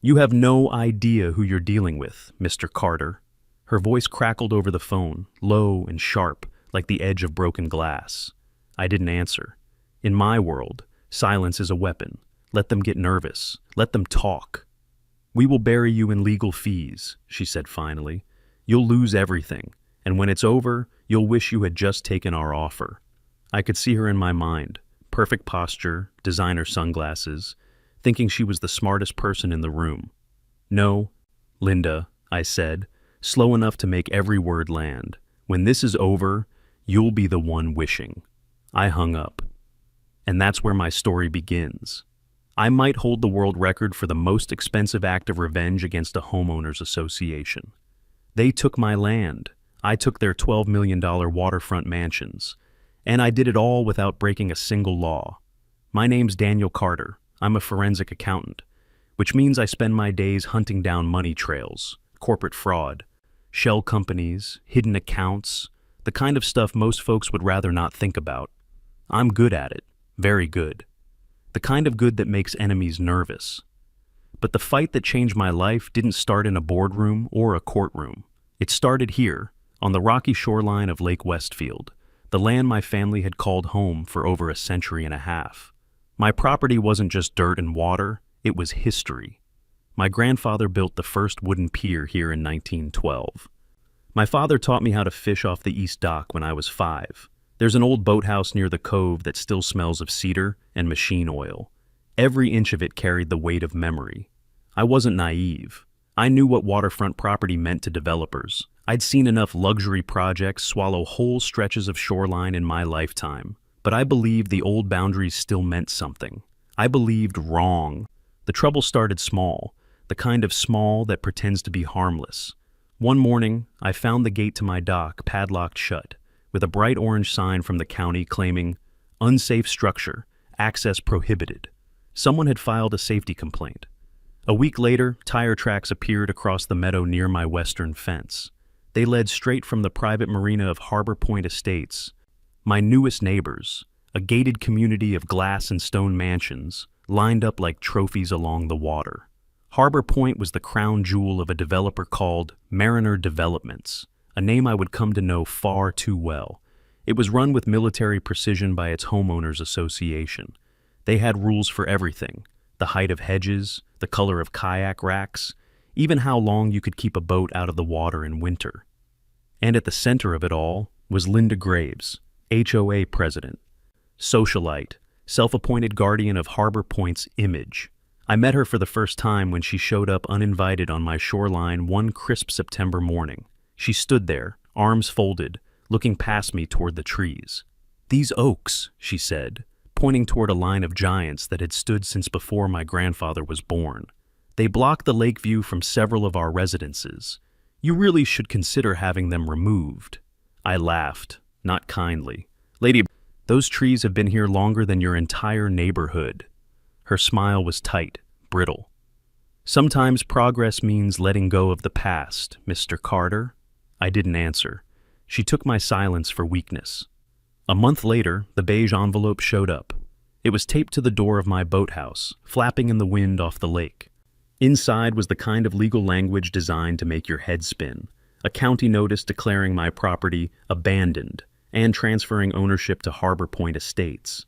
You have no idea who you're dealing with, Mr. Carter. Her voice crackled over the phone, low and sharp, like the edge of broken glass. I didn't answer. In my world, silence is a weapon. Let them get nervous. Let them talk. We will bury you in legal fees, she said finally. You'll lose everything, and when it's over, you'll wish you had just taken our offer. I could see her in my mind, perfect posture, designer sunglasses, thinking she was the smartest person in the room. No, Linda, I said, slow enough to make every word land. When this is over, you'll be the one wishing. I hung up. And that's where my story begins. I might hold the world record for the most expensive act of revenge against a homeowners association. They took my land. I took their $12 million waterfront mansions. And I did it all without breaking a single law. My name's Daniel Carter. I'm a forensic accountant, which means I spend my days hunting down money trails, corporate fraud, shell companies, hidden accounts, the kind of stuff most folks would rather not think about. I'm good at it, very good. The kind of good that makes enemies nervous. But the fight that changed my life didn't start in a boardroom or a courtroom. It started here, on the rocky shoreline of Lake Westfield, the land my family had called home for over a century and a half. My property wasn't just dirt and water, it was history. My grandfather built the first wooden pier here in 1912. My father taught me how to fish off the East Dock when I was 5. There's an old boathouse near the cove that still smells of cedar and machine oil. Every inch of it carried the weight of memory. I wasn't naive. I knew what waterfront property meant to developers. I'd seen enough luxury projects swallow whole stretches of shoreline in my lifetime. But I believed the old boundaries still meant something. I believed wrong. The trouble started small, the kind of small that pretends to be harmless. One morning, I found the gate to my dock padlocked shut, with a bright orange sign from the county claiming, "Unsafe structure, access prohibited." Someone had filed a safety complaint. A week later, tire tracks appeared across the meadow near my western fence. They led straight from the private marina of Harbor Point Estates. My newest neighbors, a gated community of glass and stone mansions, lined up like trophies along the water. Harbor Point was the crown jewel of a developer called Mariner Developments, a name I would come to know far too well. It was run with military precision by its homeowners association. They had rules for everything: the height of hedges, the color of kayak racks, even how long you could keep a boat out of the water in winter. And at the center of it all was Linda Graves, HOA president, socialite, self-appointed guardian of Harbor Point's image. I met her for the first time when she showed up uninvited on my shoreline one crisp September morning. She stood there, arms folded, looking past me toward the trees. "These oaks," she said, pointing toward a line of giants that had stood since before my grandfather was born. "They block the lake view from several of our residences. You really should consider having them removed." I laughed, not kindly. "Lady, those trees have been here longer than your entire neighborhood." Her smile was tight, brittle. "Sometimes progress means letting go of the past, Mr. Carter." I didn't answer. She took my silence for weakness. A month later, the beige envelope showed up. It was taped to the door of my boathouse, flapping in the wind off the lake. Inside was the kind of legal language designed to make your head spin. A county notice declaring my property abandoned and transferring ownership to Harbor Point Estates.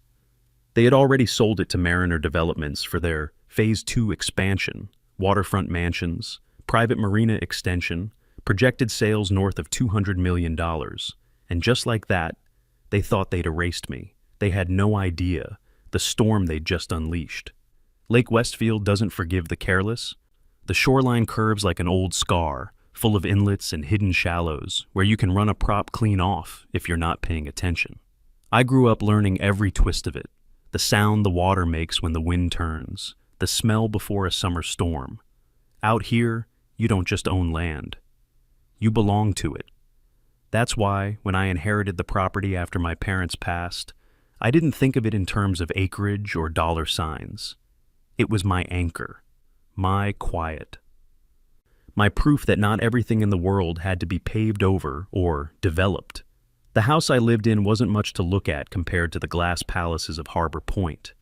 They had already sold it to Mariner Developments for their Phase 2 expansion, waterfront mansions, private marina extension, projected sales north of $200 million. And just like that, they thought they'd erased me. They had no idea the storm they'd just unleashed. Lake Westfield doesn't forgive the careless. The shoreline curves like an old scar, full of inlets and hidden shallows where you can run a prop clean off if you're not paying attention. I grew up learning every twist of it, the sound the water makes when the wind turns, the smell before a summer storm. Out here, you don't just own land. You belong to it. That's why, when I inherited the property after my parents passed, I didn't think of it in terms of acreage or dollar signs. It was my anchor, my quiet. My proof that not everything in the world had to be paved over or developed. The house I lived in wasn't much to look at compared to the glass palaces of Harbor Point.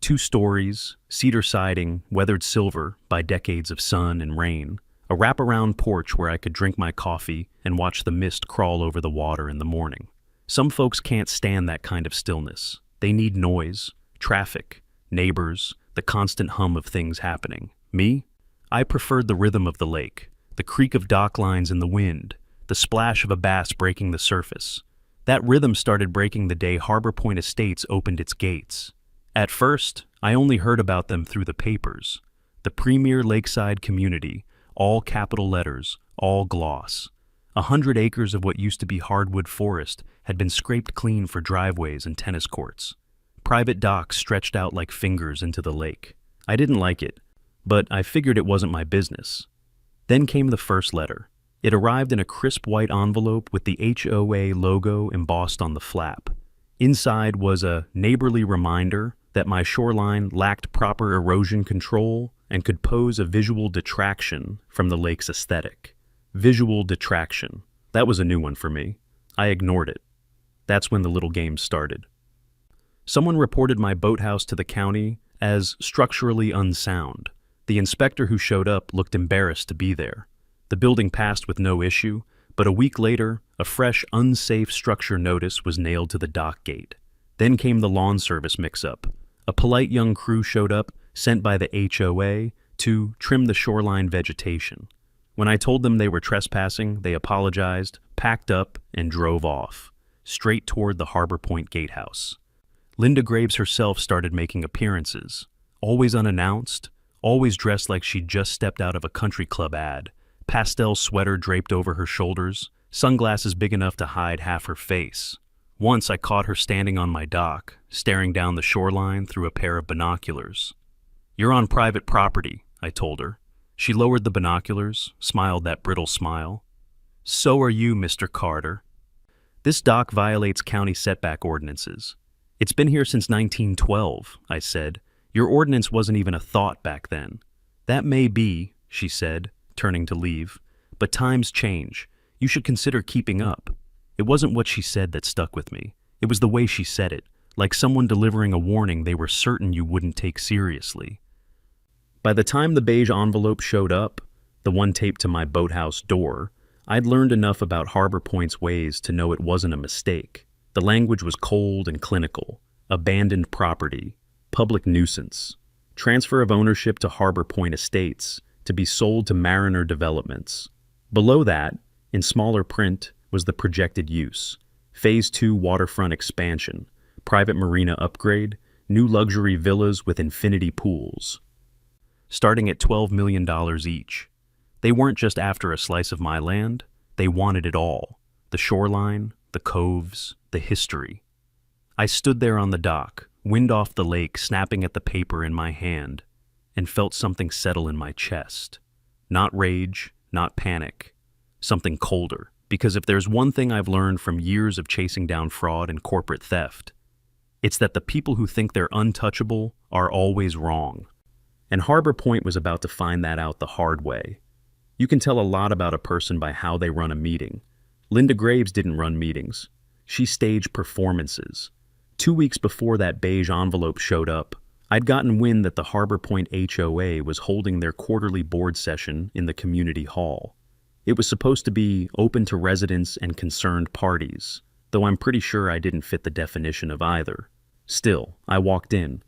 2 stories, cedar siding, weathered silver by decades of sun and rain, a wraparound porch where I could drink my coffee and watch the mist crawl over the water in the morning. Some folks can't stand that kind of stillness. They need noise, traffic, neighbors, the constant hum of things happening. Me? I preferred the rhythm of the lake, the creak of dock lines in the wind, the splash of a bass breaking the surface. That rhythm started breaking the day Harbor Point Estates opened its gates. At first, I only heard about them through the papers. The premier lakeside community, all capital letters, all gloss. 100 acres of what used to be hardwood forest had been scraped clean for driveways and tennis courts. Private docks stretched out like fingers into the lake. I didn't like it, but I figured it wasn't my business. Then came the first letter. It arrived in a crisp white envelope with the HOA logo embossed on the flap. Inside was a neighborly reminder that my shoreline lacked proper erosion control and could pose a visual detraction from the lake's aesthetic. Visual detraction. That was a new one for me. I ignored it. That's when the little game started. Someone reported my boathouse to the county as structurally unsound. The inspector who showed up looked embarrassed to be there. The building passed with no issue, but a week later, a fresh unsafe structure notice was nailed to the dock gate. Then came the lawn service mix-up. A polite young crew showed up, sent by the HOA, to trim the shoreline vegetation. When I told them they were trespassing, they apologized, packed up, and drove off, straight toward the Harbor Point Gatehouse. Linda Graves herself started making appearances, always unannounced, always dressed like she'd just stepped out of a country club ad, pastel sweater draped over her shoulders, sunglasses big enough to hide half her face. Once I caught her standing on my dock, staring down the shoreline through a pair of binoculars. "You're on private property," I told her. She lowered the binoculars, smiled that brittle smile. "So are you, Mr. Carter." "This dock violates county setback ordinances. It's been here since 1912, I said. "Your ordinance wasn't even a thought back then." "That may be," she said, turning to leave, "but times change. You should consider keeping up." It wasn't what she said that stuck with me. It was the way she said it, like someone delivering a warning they were certain you wouldn't take seriously. By the time the beige envelope showed up, the one taped to my boathouse door, I'd learned enough about Harbor Point's ways to know it wasn't a mistake. The language was cold and clinical. Abandoned property, public nuisance, transfer of ownership to Harbor Point Estates, to be sold to Mariner Developments. Below that, in smaller print, was the projected use. Phase 2 waterfront expansion, private marina upgrade, new luxury villas with infinity pools. Starting at $12 million each. They weren't just after a slice of my land, they wanted it all. The shoreline, the coves, the history. I stood there on the dock, wind off the lake snapping at the paper in my hand, and felt something settle in my chest. Not rage, not panic. Something colder. Because if there's one thing I've learned from years of chasing down fraud and corporate theft, it's that the people who think they're untouchable are always wrong. And Harbor Point was about to find that out the hard way. You can tell a lot about a person by how they run a meeting. Linda Graves didn't run meetings. She staged performances. 2 weeks before that beige envelope showed up, I'd gotten wind that the Harbor Point HOA was holding their quarterly board session in the community hall. It was supposed to be open to residents and concerned parties, though I'm pretty sure I didn't fit the definition of either. Still, I walked in.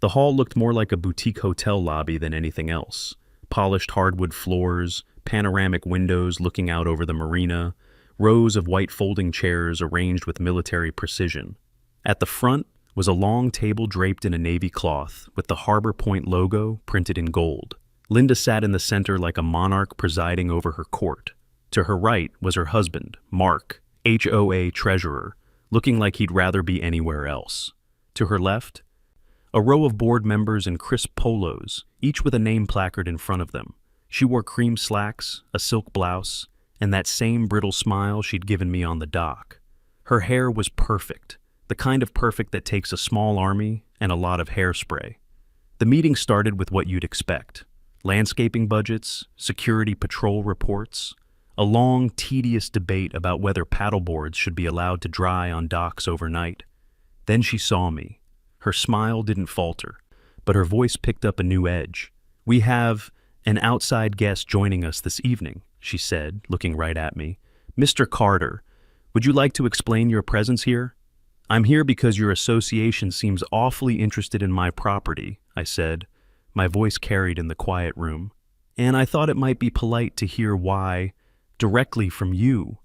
The hall looked more like a boutique hotel lobby than anything else. Polished hardwood floors, panoramic windows looking out over the marina, rows of white folding chairs arranged with military precision. At the front was a long table draped in a navy cloth with the Harbor Point logo printed in gold. Linda sat in the center like a monarch presiding over her court. To her right was her husband, Mark, HOA treasurer, looking like he'd rather be anywhere else. To her left, a row of board members in crisp polos, each with a name placard in front of them. She wore cream slacks, a silk blouse, and that same brittle smile she'd given me on the dock. Her hair was perfect, the kind of perfect that takes a small army and a lot of hairspray. The meeting started with what you'd expect. Landscaping budgets, security patrol reports, a long, tedious debate about whether paddleboards should be allowed to dry on docks overnight. Then she saw me. Her smile didn't falter. but her voice picked up a new edge. "We have an outside guest joining us this evening," she said, looking right at me. "Mr. Carter, would you like to explain your presence here?" "I'm here because your association seems awfully interested in my property," I said, my voice carried in the quiet room. "And I thought it might be polite to hear why, directly from you."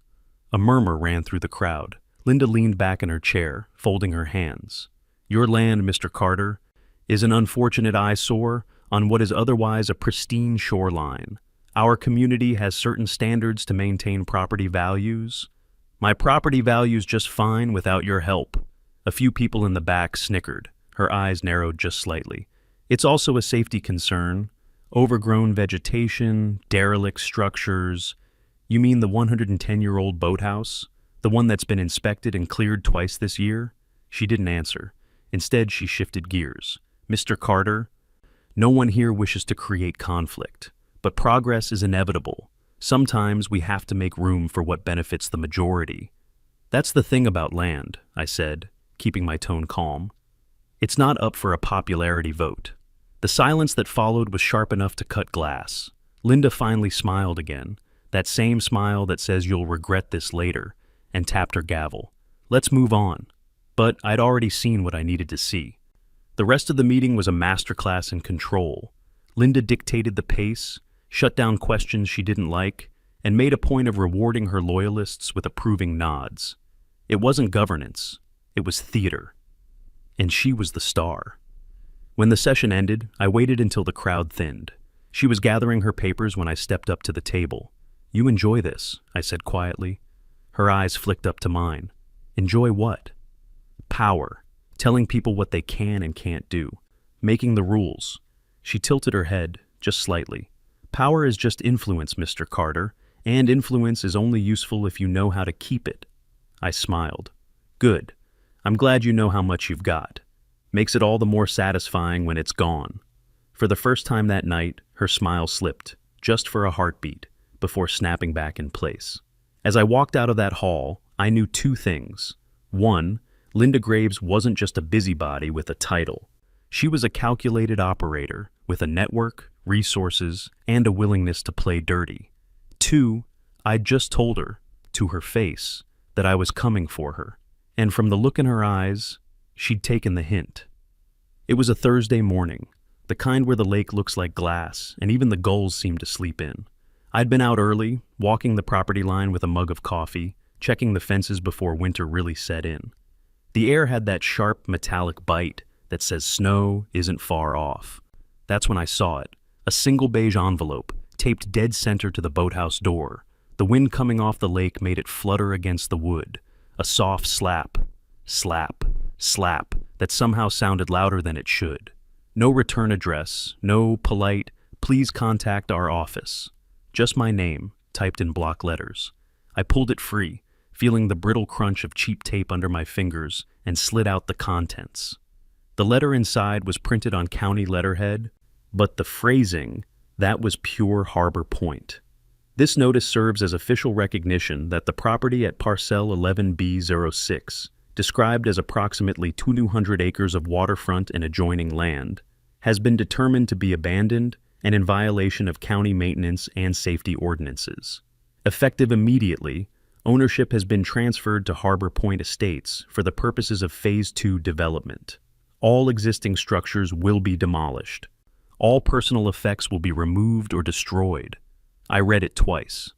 A murmur ran through the crowd. Linda leaned back in her chair, folding her hands. "Your land, Mr. Carter, is an unfortunate eyesore on what is otherwise a pristine shoreline. Our community has certain standards to maintain property values. My property value's just fine without your help." A few people in the back snickered. Her eyes narrowed just slightly. "It's also a safety concern. Overgrown vegetation, derelict structures." "You mean the 110-year-old boathouse? The one that's been inspected and cleared twice this year?" She didn't answer. Instead, she shifted gears. "Mr. Carter, no one here wishes to create conflict, but progress is inevitable. Sometimes we have to make room for what benefits the majority." "That's the thing about land," I said, keeping my tone calm. "It's not up for a popularity vote." The silence that followed was sharp enough to cut glass. Linda finally smiled again, that same smile that says you'll regret this later, and tapped her gavel. "Let's move on." But I'd already seen what I needed to see. The rest of the meeting was a masterclass in control. Linda dictated the pace, shut down questions she didn't like, and made a point of rewarding her loyalists with approving nods. It wasn't governance, it was theater. And she was the star. When the session ended, I waited until the crowd thinned. She was gathering her papers when I stepped up to the table. "You enjoy this," I said quietly. Her eyes flicked up to mine. "Enjoy what?" "Power. Telling people what they can and can't do. Making the rules." She tilted her head, just slightly. "Power is just influence, Mr. Carter, and influence is only useful if you know how to keep it." I smiled. "Good. I'm glad you know how much you've got. Makes it all the more satisfying when it's gone." For the first time that night, her smile slipped, just for a heartbeat, before snapping back in place. As I walked out of that hall, I knew two things. One, Linda Graves wasn't just a busybody with a title. She was a calculated operator with a network, resources, and a willingness to play dirty. Two, I'd just told her, to her face, that I was coming for her. And from the look in her eyes, she'd taken the hint. It was a Thursday morning, the kind where the lake looks like glass, and even the gulls seemed to sleep in. I'd been out early, walking the property line with a mug of coffee, checking the fences before winter really set in. The air had that sharp, metallic bite that says snow isn't far off. That's when I saw it, a single beige envelope, taped dead center to the boathouse door. The wind coming off the lake made it flutter against the wood, a soft slap, slap, slap that somehow sounded louder than it should. No return address, no polite, "Please contact our office." Just my name, typed in block letters. I pulled it free, feeling the brittle crunch of cheap tape under my fingers, and slid out the contents. The letter inside was printed on county letterhead, but the phrasing, that was pure Harbor Point. This notice serves as official recognition that the property at Parcel 11B06, described as approximately 200 acres of waterfront and adjoining land, has been determined to be abandoned and in violation of county maintenance and safety ordinances. Effective immediately, ownership has been transferred to Harbor Point Estates for the purposes of Phase 2 development. All existing structures will be demolished. All personal effects will be removed or destroyed. I read it twice.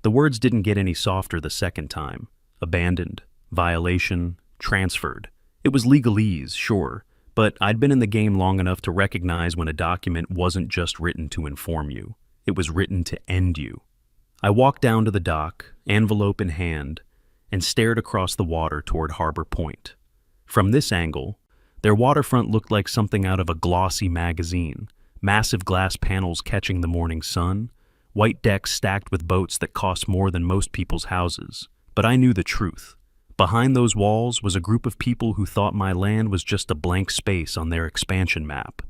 The words didn't get any softer the second time. Abandoned, violation, transferred. It was legalese, sure, but I'd been in the game long enough to recognize when a document wasn't just written to inform you. It was written to end you. I walked down to the dock, envelope in hand, and stared across the water toward Harbor Point. From this angle, their waterfront looked like something out of a glossy magazine, massive glass panels catching the morning sun, white decks stacked with boats that cost more than most people's houses. But I knew the truth. Behind those walls was a group of people who thought my land was just a blank space on their expansion map.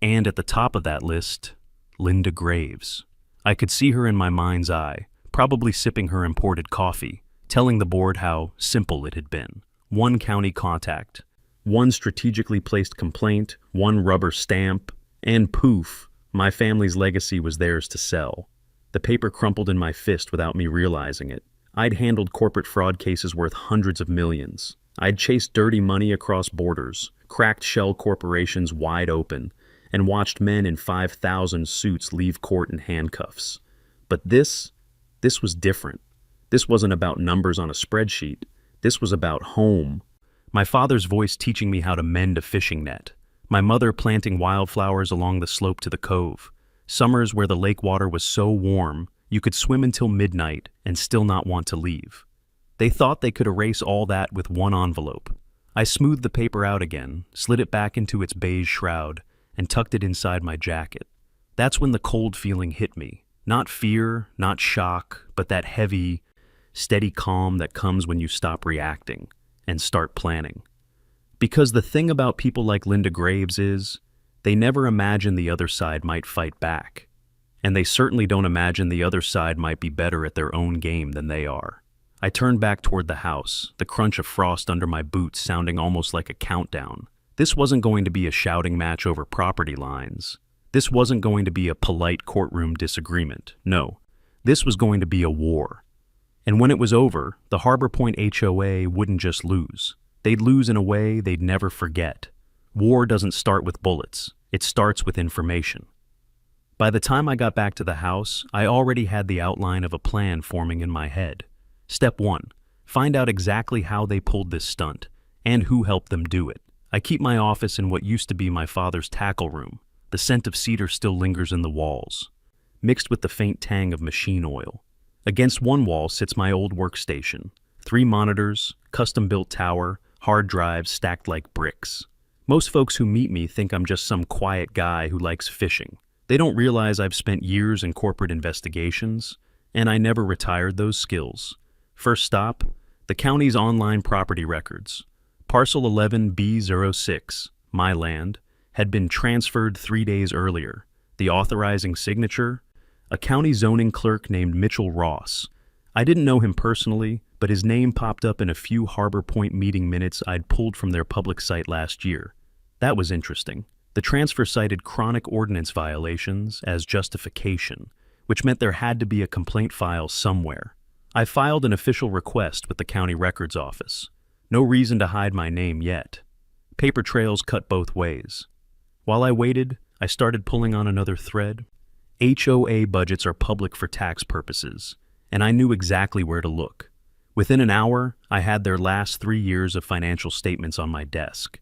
And at the top of that list, Linda Graves. I could see her in my mind's eye, probably sipping her imported coffee, telling the board how simple it had been. One county contact, One strategically placed complaint, one rubber stamp, and poof, my family's legacy was theirs to sell. The paper crumpled in my fist without me realizing it. I'd handled corporate fraud cases worth hundreds of millions. I'd chased dirty money across borders, cracked shell corporations wide open, and watched men in 5,000 suits leave court in handcuffs. But this was different. This wasn't about numbers on a spreadsheet. This was about home. My father's voice teaching me how to mend a fishing net. My mother planting wildflowers along the slope to the cove. Summers where the lake water was so warm, you could swim until midnight and still not want to leave. They thought they could erase all that with one envelope. I smoothed the paper out again, slid it back into its beige shroud, and tucked it inside my jacket. That's when the cold feeling hit me. Not fear, not shock, but that heavy, steady calm that comes when you stop reacting and start planning. Because the thing about people like Linda Graves is, they never imagine the other side might fight back. And they certainly don't imagine the other side might be better at their own game than they are. I turned back toward the house, the crunch of frost under my boots sounding almost like a countdown. This wasn't going to be a shouting match over property lines. This wasn't going to be a polite courtroom disagreement. No, this was going to be a war. And when it was over, the Harbor Point HOA wouldn't just lose. They'd lose in a way they'd never forget. War doesn't start with bullets. It starts with information. By the time I got back to the house, I already had the outline of a plan forming in my head. Step 1. Find out exactly how they pulled this stunt, and who helped them do it. I keep my office in what used to be my father's tackle room. The scent of cedar still lingers in the walls, mixed with the faint tang of machine oil. Against one wall sits my old workstation. 3 monitors, custom-built tower, hard drives stacked like bricks. Most folks who meet me think I'm just some quiet guy who likes fishing. They don't realize I've spent years in corporate investigations, and I never retired those skills. First stop, the county's online property records. Parcel 11B06, my land, had been transferred 3 days earlier. The authorizing signature, a county zoning clerk named Mitchell Ross. I didn't know him personally, but his name popped up in a few Harbor Point meeting minutes I'd pulled from their public site last year. That was interesting. The transfer cited chronic ordinance violations as justification, which meant there had to be a complaint file somewhere. I filed an official request with the county records office. No reason to hide my name yet. Paper trails cut both ways. While I waited, I started pulling on another thread. HOA budgets are public for tax purposes, and I knew exactly where to look. Within an hour, I had their last 3 years of financial statements on my desk.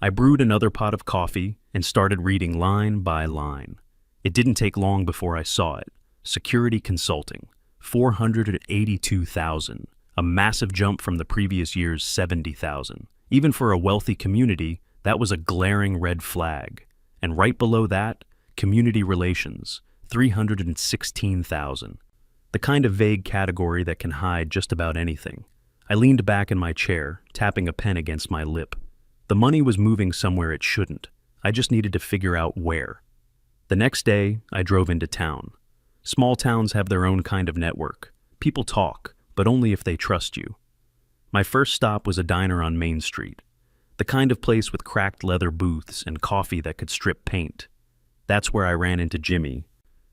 I brewed another pot of coffee and started reading line by line. It didn't take long before I saw it. Security consulting, $482,000, a massive jump from the previous year's $70,000. Even for a wealthy community, that was a glaring red flag. And right below that, community relations, $316,000. The kind of vague category that can hide just about anything. I leaned back in my chair, tapping a pen against my lip. The money was moving somewhere it shouldn't. I just needed to figure out where. The next day, I drove into town. Small towns have their own kind of network. People talk, but only if they trust you. My first stop was a diner on Main Street. The kind of place with cracked leather booths and coffee that could strip paint. That's where I ran into Jimmy,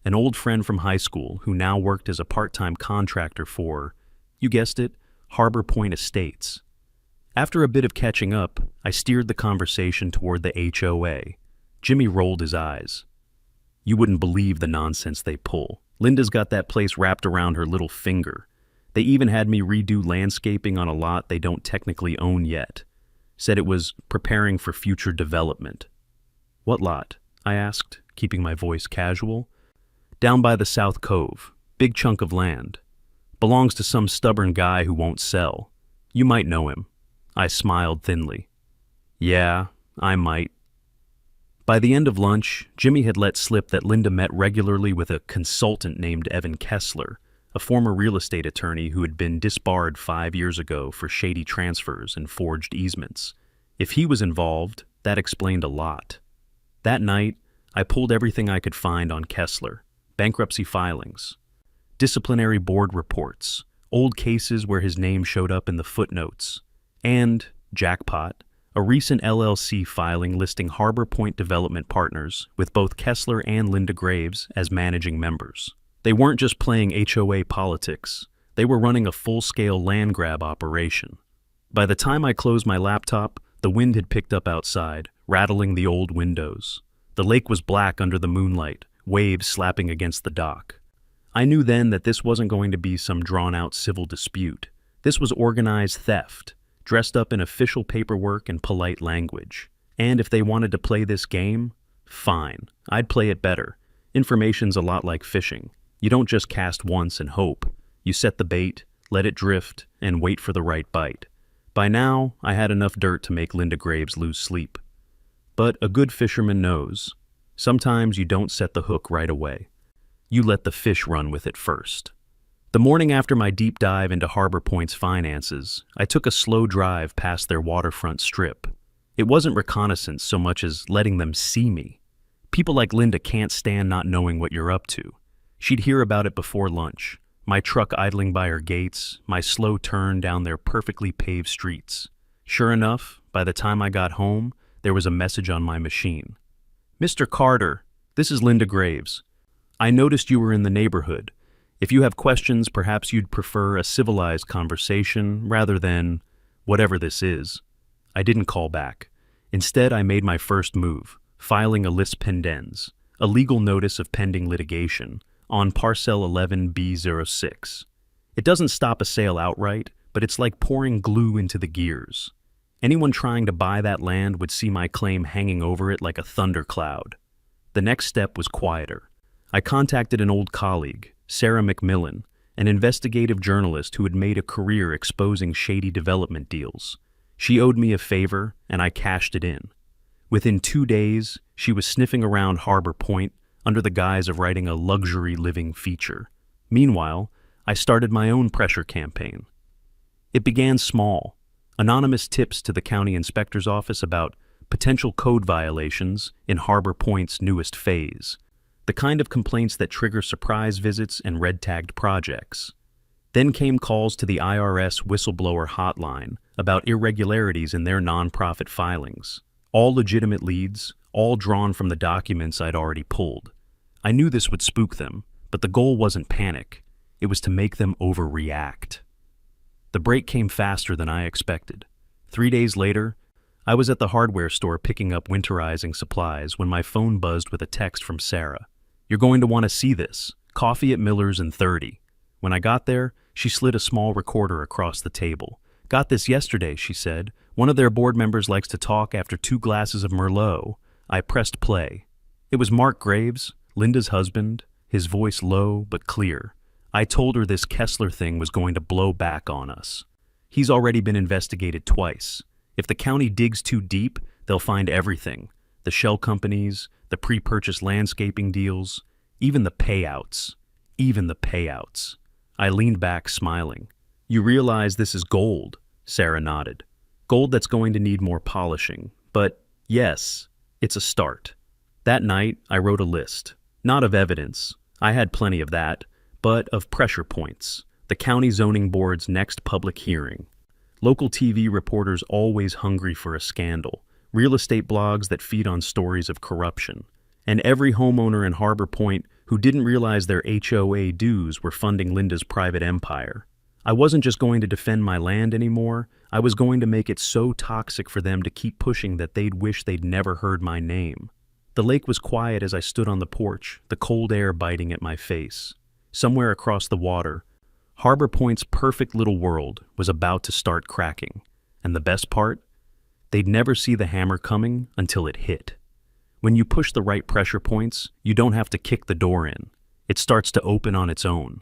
an old friend from high school who now worked as a part-time contractor for, you guessed it, Harbor Point Estates. After a bit of catching up, I steered the conversation toward the HOA. Jimmy rolled his eyes. You wouldn't believe the nonsense they pull. Linda's got that place wrapped around her little finger. They even had me redo landscaping on a lot they don't technically own yet. Said it was preparing for future development. What lot? I asked, keeping my voice casual. Down by the South Cove. Big chunk of land. Belongs to some stubborn guy who won't sell. You might know him. I smiled thinly. Yeah, I might. By the end of lunch, Jimmy had let slip that Linda met regularly with a consultant named Evan Kessler, a former real estate attorney who had been disbarred 5 years ago for shady transfers and forged easements. If he was involved, that explained a lot. That night, I pulled everything I could find on Kessler. Bankruptcy filings, disciplinary board reports, old cases where his name showed up in the footnotes, and, jackpot, a recent LLC filing listing Harbor Point Development Partners with both Kessler and Linda Graves as managing members. They weren't just playing HOA politics, they were running a full-scale land grab operation. By the time I closed my laptop, the wind had picked up outside, rattling the old windows. The lake was black under the moonlight, waves slapping against the dock. I knew then that this wasn't going to be some drawn-out civil dispute. This was organized theft, dressed up in official paperwork and polite language. And if they wanted to play this game, fine. I'd play it better. Information's a lot like fishing. You don't just cast once and hope. You set the bait, let it drift, and wait for the right bite. By now, I had enough dirt to make Linda Graves lose sleep. But a good fisherman knows, sometimes you don't set the hook right away. You let the fish run with it first. The morning after my deep dive into Harbor Point's finances, I took a slow drive past their waterfront strip. It wasn't reconnaissance so much as letting them see me. People like Linda can't stand not knowing what you're up to. She'd hear about it before lunch. My truck idling by her gates, my slow turn down their perfectly paved streets. Sure enough, by the time I got home, there was a message on my machine. "Mr. Carter, this is Linda Graves. I noticed you were in the neighborhood. If you have questions, perhaps you'd prefer a civilized conversation rather than whatever this is." I didn't call back. Instead, I made my first move, filing a lis pendens, a legal notice of pending litigation, on Parcel 11B06. It doesn't stop a sale outright, but it's like pouring glue into the gears. Anyone trying to buy that land would see my claim hanging over it like a thundercloud. The next step was quieter. I contacted an old colleague, Sarah McMillan, an investigative journalist who had made a career exposing shady development deals. She owed me a favor, and I cashed it in. Within 2 days, she was sniffing around Harbor Point under the guise of writing a luxury living feature. Meanwhile, I started my own pressure campaign. It began small, anonymous tips to the county inspector's office about potential code violations in Harbor Point's newest phase, the kind of complaints that trigger surprise visits and red-tagged projects. Then came calls to the IRS whistleblower hotline about irregularities in their nonprofit filings. All legitimate leads, all drawn from the documents I'd already pulled. I knew this would spook them, but the goal wasn't panic. It was to make them overreact. The break came faster than I expected. 3 days later, I was at the hardware store picking up winterizing supplies when my phone buzzed with a text from Sarah. "You're going to want to see this. Coffee at Miller's in 30. When I got there, she slid a small recorder across the table. "Got this yesterday," she said. "One of their board members likes to talk after 2 glasses of Merlot." I pressed play. It was Mark Graves, Linda's husband, his voice low but clear. I told her this Kessler thing was going to blow back on us. "He's already been investigated twice. If the county digs too deep, they'll find everything. The shell companies, the pre-purchase landscaping deals, even the payouts. I leaned back, smiling. "You realize this is gold," Sarah nodded. "Gold that's going to need more polishing. But yes, it's a start." That night, I wrote a list. Not of evidence. I had plenty of that. But of pressure points. The county zoning board's next public hearing. Local TV reporters always hungry for a scandal. Real estate blogs that feed on stories of corruption. And every homeowner in Harbor Point who didn't realize their HOA dues were funding Linda's private empire. I wasn't just going to defend my land anymore. I was going to make it so toxic for them to keep pushing that they'd wish they'd never heard my name. The lake was quiet as I stood on the porch, the cold air biting at my face. Somewhere across the water, Harbor Point's perfect little world was about to start cracking. And the best part? They'd never see the hammer coming until it hit. When you push the right pressure points, you don't have to kick the door in. It starts to open on its own.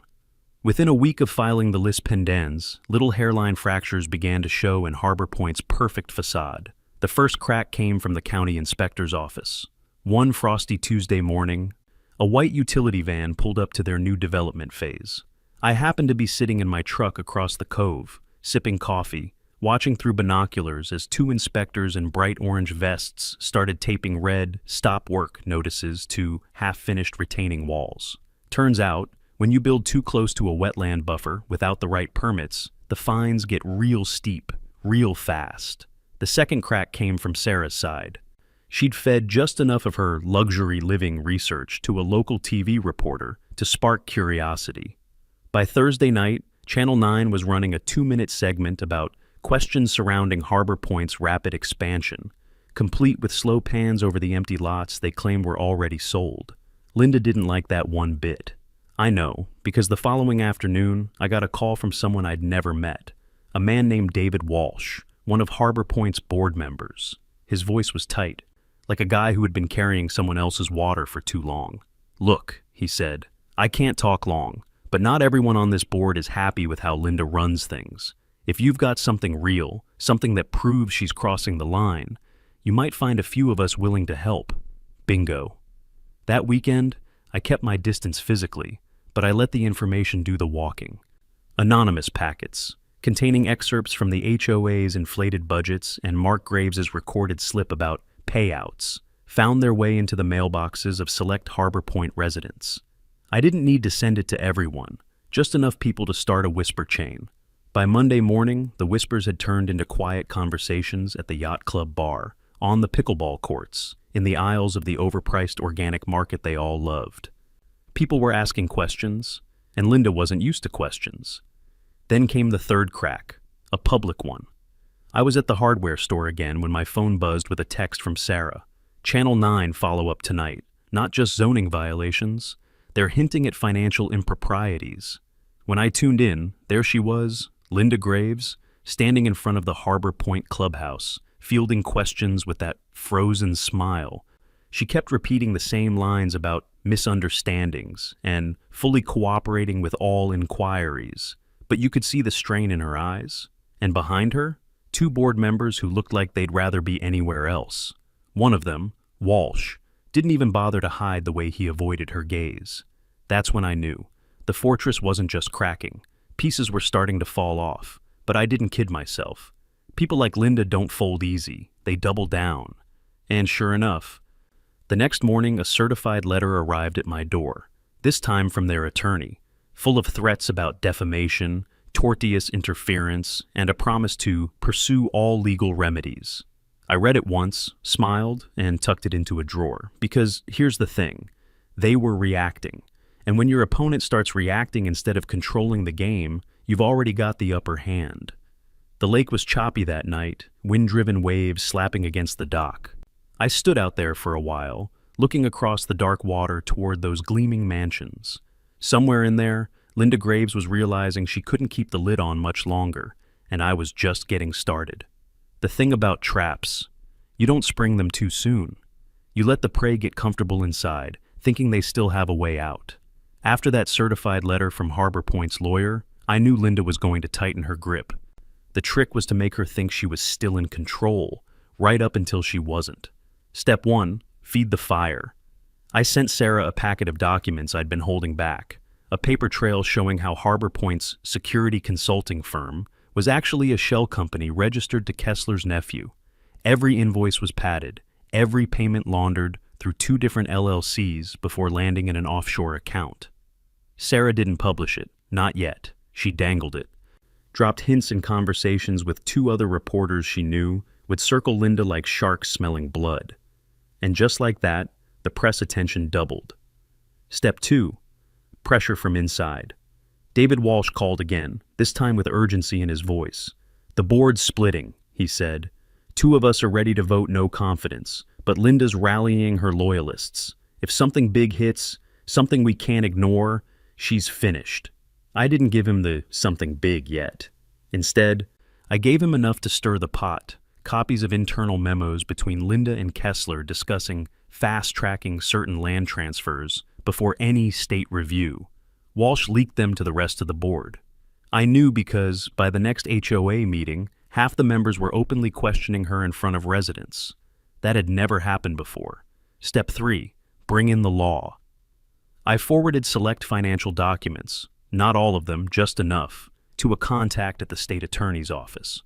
Within a week of filing the lis pendens, little hairline fractures began to show in Harbor Point's perfect facade. The first crack came from the county inspector's office. One frosty Tuesday morning, a white utility van pulled up to their new development phase. I happened to be sitting in my truck across the cove, sipping coffee, watching through binoculars as 2 inspectors in bright orange vests started taping red "stop work" notices to half-finished retaining walls. Turns out, when you build too close to a wetland buffer without the right permits, the fines get real steep, real fast. The second crack came from Sarah's side. She'd fed just enough of her luxury living research to a local TV reporter to spark curiosity. By Thursday night, Channel 9 was running a 2-minute segment about questions surrounding Harbor Point's rapid expansion, complete with slow pans over the empty lots they claimed were already sold. Linda didn't like that one bit. I know, because the following afternoon, I got a call from someone I'd never met, a man named David Walsh, one of Harbor Point's board members. His voice was tight, like a guy who had been carrying someone else's water for too long. "Look," he said, "I can't talk long, but not everyone on this board is happy with how Linda runs things. If you've got something real, something that proves she's crossing the line, you might find a few of us willing to help." Bingo. That weekend, I kept my distance physically, but I let the information do the walking. Anonymous packets, containing excerpts from the HOA's inflated budgets and Mark Graves's recorded slip about payouts, found their way into the mailboxes of select Harbor Point residents. I didn't need to send it to everyone, just enough people to start a whisper chain. By Monday morning, the whispers had turned into quiet conversations at the yacht club bar, on the pickleball courts, in the aisles of the overpriced organic market they all loved. People were asking questions, and Linda wasn't used to questions. Then came the third crack, a public one. I was at the hardware store again when my phone buzzed with a text from Sarah. Channel 9 follow-up tonight, not just zoning violations. They're hinting at financial improprieties. When I tuned in, there she was, Linda Graves, standing in front of the Harbor Point clubhouse, fielding questions with that frozen smile. She kept repeating the same lines about misunderstandings and fully cooperating with all inquiries, but you could see the strain in her eyes. And behind her, 2 board members who looked like they'd rather be anywhere else. One of them, Walsh, didn't even bother to hide the way he avoided her gaze. That's when I knew. The fortress wasn't just cracking. Pieces were starting to fall off, but I didn't kid myself. People like Linda don't fold easy. They double down. And sure enough, the next morning a certified letter arrived at my door, this time from their attorney, full of threats about defamation, tortious interference, and a promise to pursue all legal remedies. I read it once, smiled, and tucked it into a drawer, because here's the thing. They were reacting. And when your opponent starts reacting instead of controlling the game, you've already got the upper hand. The lake was choppy that night, wind-driven waves slapping against the dock. I stood out there for a while, looking across the dark water toward those gleaming mansions. Somewhere in there, Linda Graves was realizing she couldn't keep the lid on much longer, and I was just getting started. The thing about traps, you don't spring them too soon. You let the prey get comfortable inside, thinking they still have a way out. After that certified letter from Harbor Point's lawyer, I knew Linda was going to tighten her grip. The trick was to make her think she was still in control, right up until she wasn't. Step 1, feed the fire. I sent Sarah a packet of documents I'd been holding back, a paper trail showing how Harbor Point's security consulting firm was actually a shell company registered to Kessler's nephew. Every invoice was padded, every payment laundered through 2 different LLCs before landing in an offshore account. Sarah didn't publish it, not yet. She dangled it. Dropped hints in conversations with 2 other reporters she knew would circle Linda like sharks smelling blood. And just like that, the press attention doubled. Step 2, pressure from inside. David Walsh called again, this time with urgency in his voice. "The board's splitting," he said. "2 of us are ready to vote no confidence, but Linda's rallying her loyalists. If something big hits, something we can't ignore, she's finished." I didn't give him the something big yet. Instead, I gave him enough to stir the pot, copies of internal memos between Linda and Kessler discussing fast-tracking certain land transfers before any state review. Walsh leaked them to the rest of the board. I knew because, by the next HOA meeting, half the members were openly questioning her in front of residents. That had never happened before. Step 3, bring in the law. I forwarded select financial documents, not all of them, just enough, to a contact at the state attorney's office.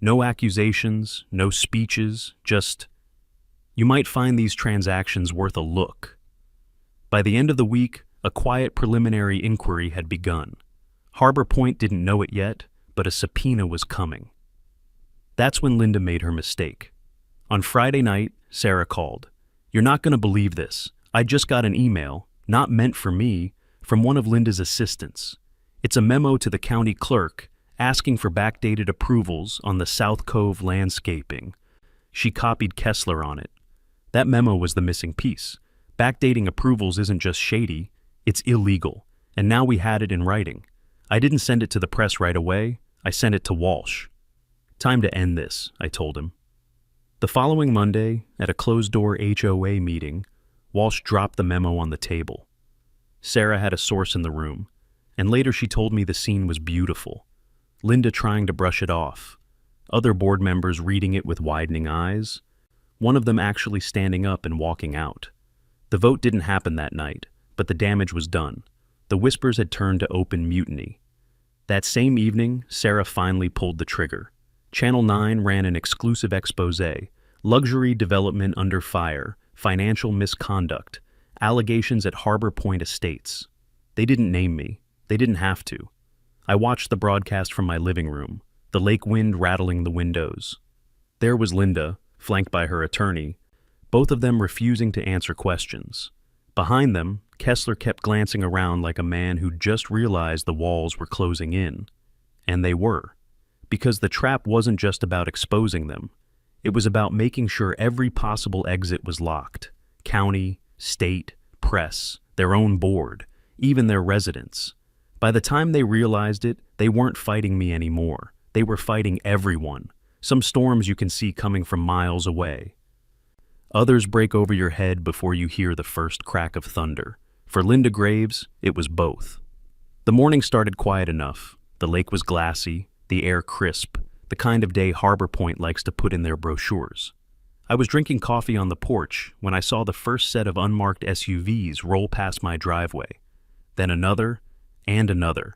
No accusations, no speeches, just, "You might find these transactions worth a look." By the end of the week, a quiet preliminary inquiry had begun. Harbor Point didn't know it yet, but a subpoena was coming. That's when Linda made her mistake. On Friday night, Sarah called. "You're not going to believe this. I just got an email, not meant for me, from one of Linda's assistants. It's a memo to the county clerk asking for backdated approvals on the South Cove landscaping. She copied Kessler on it. That memo was the missing piece. Backdating approvals isn't just shady, it's illegal. And now we had it in writing. I didn't send it to the press right away, I sent it to Walsh." "Time to end this," I told him. The following Monday, at a closed-door HOA meeting, Walsh dropped the memo on the table. Sarah had a source in the room, and later she told me the scene was beautiful. Linda trying to brush it off, other board members reading it with widening eyes, one of them actually standing up and walking out. The vote didn't happen that night, but the damage was done. The whispers had turned to open mutiny. That same evening, Sarah finally pulled the trigger. Channel 9 ran an exclusive exposé, luxury development under fire, financial misconduct, allegations at Harbor Point Estates. They didn't name me. They didn't have to. I watched the broadcast from my living room, the lake wind rattling the windows. There was Linda, flanked by her attorney, both of them refusing to answer questions. Behind them, Kessler kept glancing around like a man who'd just realized the walls were closing in. And they were. Because the trap wasn't just about exposing them. It was about making sure every possible exit was locked. County, state, press, their own board, even their residents. By the time they realized it, they weren't fighting me anymore. They were fighting everyone. Some storms you can see coming from miles away. Others break over your head before you hear the first crack of thunder. For Linda Graves, it was both. The morning started quiet enough. The lake was glassy, the air crisp, the kind of day Harbor Point likes to put in their brochures. I was drinking coffee on the porch when I saw the first set of unmarked SUVs roll past my driveway. Then another, and another.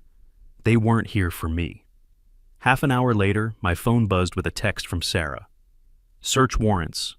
They weren't here for me. Half an hour later, my phone buzzed with a text from Sarah. "Search warrants.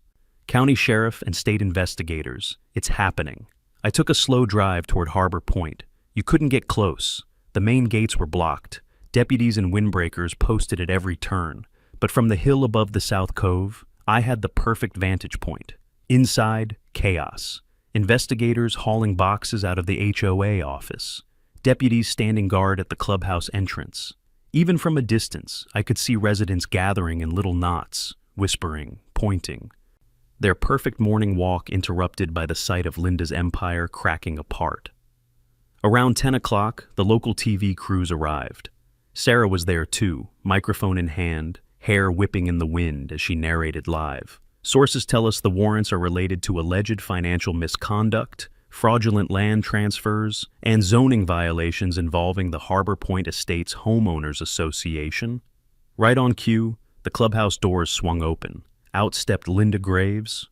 County sheriff and state investigators. It's happening." I took a slow drive toward Harbor Point. You couldn't get close. The main gates were blocked. Deputies and windbreakers posted at every turn. But from the hill above the South Cove, I had the perfect vantage point. Inside, chaos. Investigators hauling boxes out of the HOA office. Deputies standing guard at the clubhouse entrance. Even from a distance, I could see residents gathering in little knots, whispering, pointing. Their perfect morning walk interrupted by the sight of Linda's empire cracking apart. Around 10 o'clock, the local TV crews arrived. Sarah was there too, microphone in hand, hair whipping in the wind as she narrated live. Sources tell us the warrants are related to alleged financial misconduct, fraudulent land transfers, and zoning violations involving the Harbor Point Estates Homeowners Association. Right on cue, the clubhouse doors swung open. Out stepped Linda Graves,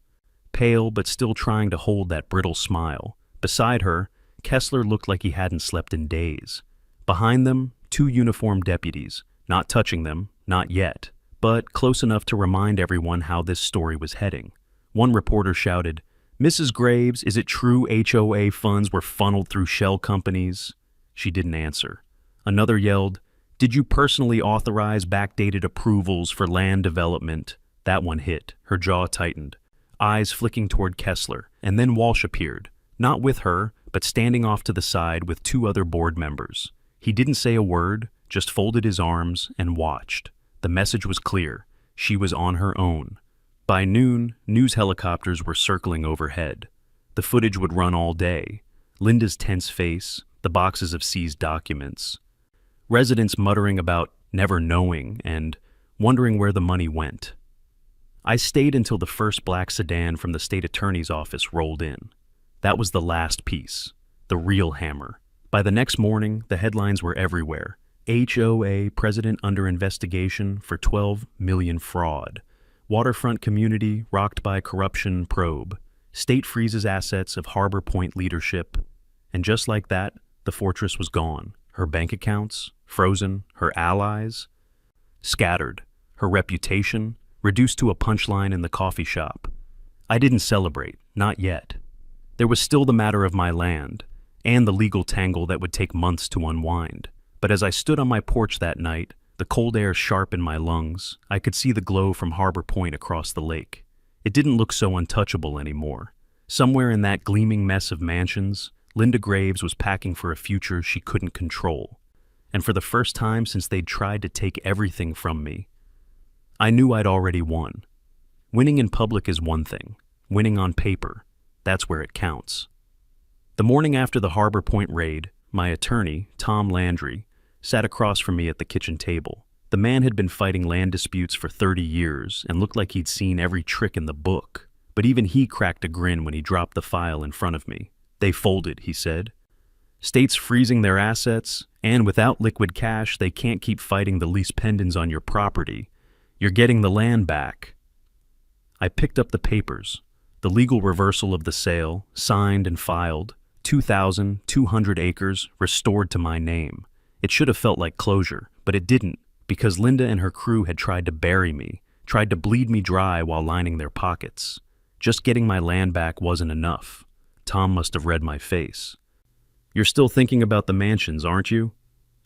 pale but still trying to hold that brittle smile. Beside her, Kessler looked like he hadn't slept in days. Behind them, 2 uniformed deputies, not touching them, not yet, but close enough to remind everyone how this story was heading. One reporter shouted, "Mrs. Graves, is it true HOA funds were funneled through shell companies?" She didn't answer. Another yelled, "Did you personally authorize backdated approvals for land development?" That one hit. Her jaw tightened, eyes flicking toward Kessler, and then Walsh appeared, not with her, but standing off to the side with 2 other board members. He didn't say a word, just folded his arms and watched. The message was clear. She was on her own. By noon, news helicopters were circling overhead. The footage would run all day. Linda's tense face, the boxes of seized documents. Residents muttering about never knowing and wondering where the money went. I stayed until the first black sedan from the state attorney's office rolled in. That was the last piece, the real hammer. By the next morning, the headlines were everywhere. HOA president under investigation for $12 million fraud. Waterfront community rocked by corruption probe. State freezes assets of Harbor Point leadership. And just like that, the fortress was gone. Her bank accounts, frozen, her allies, scattered. Her reputation, reduced to a punchline in the coffee shop. I didn't celebrate, not yet. There was still the matter of my land, and the legal tangle that would take months to unwind. But as I stood on my porch that night, the cold air sharp in my lungs. I could see the glow from Harbor Point across the lake. It didn't look so untouchable anymore. Somewhere in that gleaming mess of mansions, Linda Graves was packing for a future she couldn't control. And for the first time since they'd tried to take everything from me, I knew I'd already won. Winning in public is one thing. Winning on paper, that's where it counts. The morning after the Harbor Point raid, my attorney, Tom Landry, sat across from me at the kitchen table. The man had been fighting land disputes for 30 years and looked like he'd seen every trick in the book. But even he cracked a grin when he dropped the file in front of me. "They folded," he said. "States freezing their assets, and without liquid cash, they can't keep fighting the lease pendants on your property. You're getting the land back." I picked up the papers. The legal reversal of the sale, signed and filed, 2,200 acres restored to my name. It should have felt like closure, but it didn't, because Linda and her crew had tried to bury me, tried to bleed me dry while lining their pockets. Just getting my land back wasn't enough. Tom must have read my face. "You're still thinking about the mansions, aren't you?"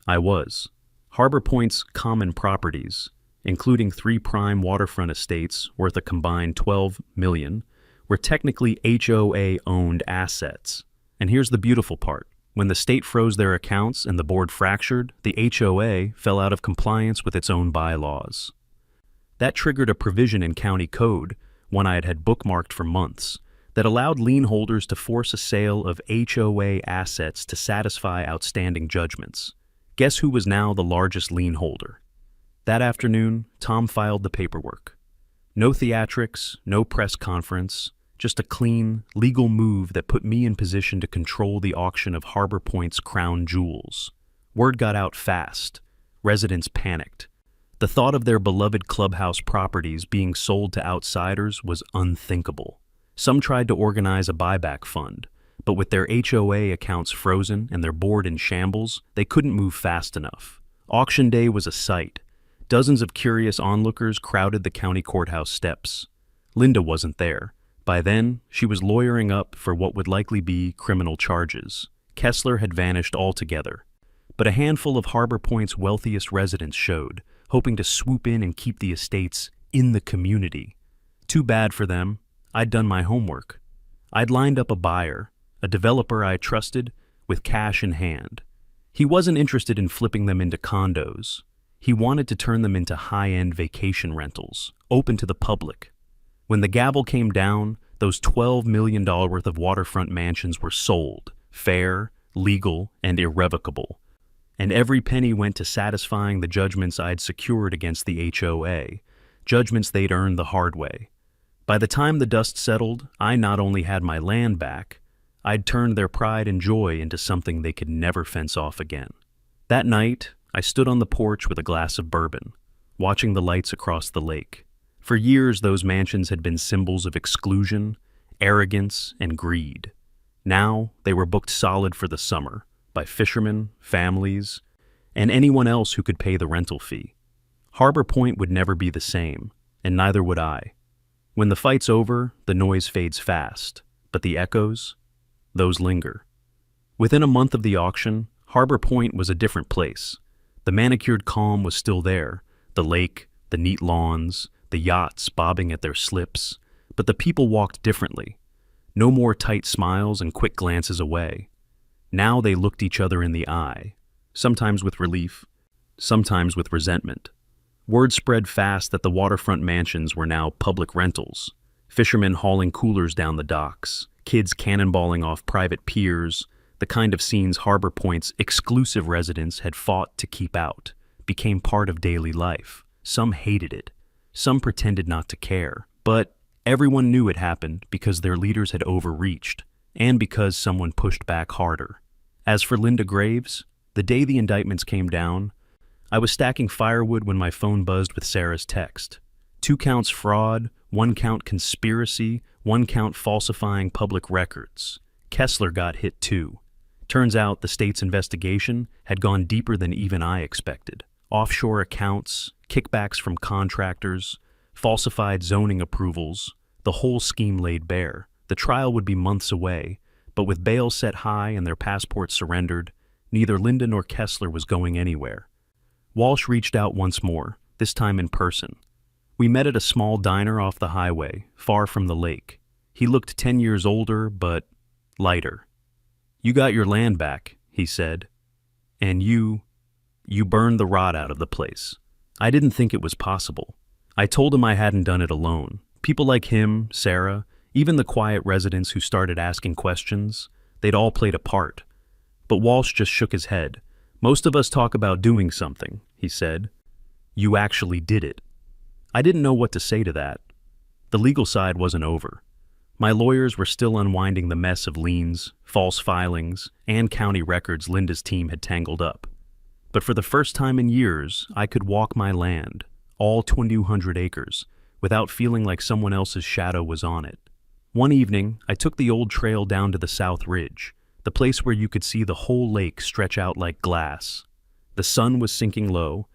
I was. Harbor Point's common properties, including 3 prime waterfront estates worth a combined $12 million, were technically HOA-owned assets. And here's the beautiful part. When the state froze their accounts and the board fractured, the HOA fell out of compliance with its own bylaws. That triggered a provision in county code, one I had had bookmarked for months, that allowed lien holders to force a sale of HOA assets to satisfy outstanding judgments. Guess who was now the largest lien holder? That afternoon, Tom filed the paperwork. No theatrics, no press conference, just a clean, legal move that put me in position to control the auction of Harbor Point's crown jewels. Word got out fast. Residents panicked. The thought of their beloved clubhouse properties being sold to outsiders was unthinkable. Some tried to organize a buyback fund, but with their HOA accounts frozen and their board in shambles, they couldn't move fast enough. Auction day was a sight. Dozens of curious onlookers crowded the county courthouse steps. Linda wasn't there. By then, she was lawyering up for what would likely be criminal charges. Kessler had vanished altogether. But a handful of Harbor Point's wealthiest residents showed, hoping to swoop in and keep the estates in the community. Too bad for them. I'd done my homework. I'd lined up a buyer, a developer I trusted, with cash in hand. He wasn't interested in flipping them into condos. He wanted to turn them into high-end vacation rentals, open to the public. When the gavel came down, those $12 million worth of waterfront mansions were sold, fair, legal, and irrevocable. And every penny went to satisfying the judgments I'd secured against the HOA, judgments they'd earned the hard way. By the time the dust settled, I not only had my land back, I'd turned their pride and joy into something they could never fence off again. That night, I stood on the porch with a glass of bourbon, watching the lights across the lake. For years, those mansions had been symbols of exclusion, arrogance, and greed. Now, they were booked solid for the summer, by fishermen, families, and anyone else who could pay the rental fee. Harbor Point would never be the same, and neither would I. When the fight's over, the noise fades fast, but the echoes, those linger. Within a month of the auction, Harbor Point was a different place. The manicured calm was still there, the lake, the neat lawns, the yachts bobbing at their slips, but the people walked differently. No more tight smiles and quick glances away. Now they looked each other in the eye, sometimes with relief, sometimes with resentment. Word spread fast that the waterfront mansions were now public rentals, fishermen hauling coolers down the docks, kids cannonballing off private piers, the kind of scenes Harbor Point's exclusive residents had fought to keep out, became part of daily life. Some hated it. Some pretended not to care, but everyone knew it happened because their leaders had overreached, and because someone pushed back harder. As for Linda Graves, the day the indictments came down, I was stacking firewood when my phone buzzed with Sarah's text. 2 counts fraud, 1 count conspiracy, 1 count falsifying public records. Kessler got hit too. Turns out the state's investigation had gone deeper than even I expected. Offshore accounts, kickbacks from contractors, falsified zoning approvals, the whole scheme laid bare. The trial would be months away, but with bail set high and their passports surrendered, neither Linda nor Kessler was going anywhere. Walsh reached out once more, this time in person. We met at a small diner off the highway, far from the lake. He looked 10 years older, but lighter. "You got your land back," he said. "And you burned the rot out of the place." I didn't think it was possible. I told him I hadn't done it alone. People like him, Sarah, even the quiet residents who started asking questions, they'd all played a part. But Walsh just shook his head. "Most of us talk about doing something," he said. "You actually did it." I didn't know what to say to that. The legal side wasn't over. My lawyers were still unwinding the mess of liens, false filings, and county records Linda's team had tangled up. But for the first time in years, I could walk my land, all 2,200 acres, without feeling like someone else's shadow was on it. One evening, I took the old trail down to the South Ridge, the place where you could see the whole lake stretch out like glass. The sun was sinking low,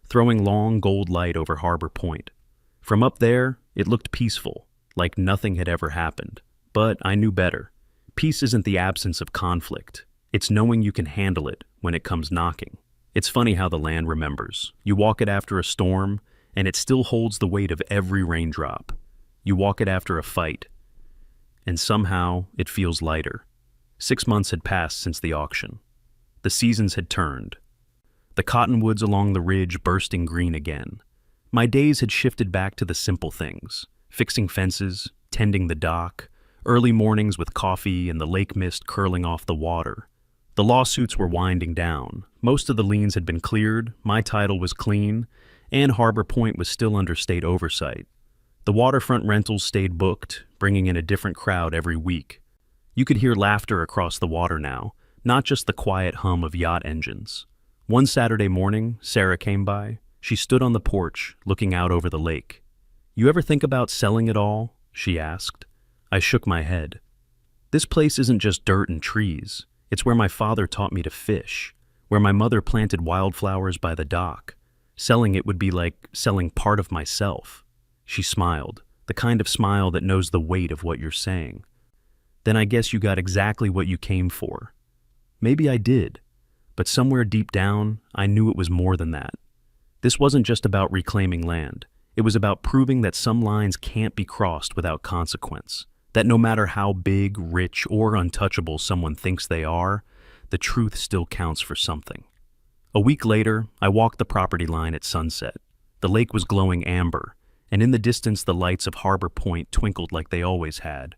throwing long gold light over Harbor Point. From up there, it looked peaceful, like nothing had ever happened. But I knew better. Peace isn't the absence of conflict. It's knowing you can handle it when it comes knocking. It's funny how the land remembers. You walk it after a storm, and it still holds the weight of every raindrop. You walk it after a fight, and somehow it feels lighter. 6 months had passed since the auction. The seasons had turned. The cottonwoods along the ridge bursting green again. My days had shifted back to the simple things: fixing fences, tending the dock, early mornings with coffee and the lake mist curling off the water. The lawsuits were winding down. Most of the liens had been cleared, my title was clean, and Harbor Point was still under state oversight. The waterfront rentals stayed booked, bringing in a different crowd every week. You could hear laughter across the water now, not just the quiet hum of yacht engines. One Saturday morning, Sarah came by. She stood on the porch, looking out over the lake. "You ever think about selling it all?" she asked. I shook my head. "This place isn't just dirt and trees. It's where my father taught me to fish, where my mother planted wildflowers by the dock. Selling it would be like selling part of myself." She smiled, the kind of smile that knows the weight of what you're saying. "Then I guess you got exactly what you came for." Maybe I did, but somewhere deep down, I knew it was more than that. This wasn't just about reclaiming land. It was about proving that some lines can't be crossed without consequence, that no matter how big, rich, or untouchable someone thinks they are, the truth still counts for something. A week later, I walked the property line at sunset. The lake was glowing amber, and in the distance the lights of Harbor Point twinkled like they always had.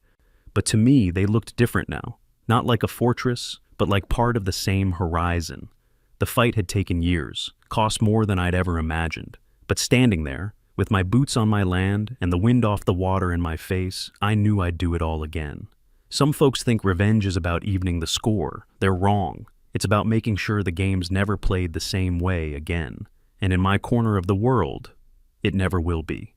But to me, they looked different now, not like a fortress, but like part of the same horizon. The fight had taken years, cost more than I'd ever imagined. But standing there, with my boots on my land and the wind off the water in my face, I knew I'd do it all again. Some folks think revenge is about evening the score. They're wrong. It's about making sure the game's never played the same way again. And in my corner of the world, it never will be.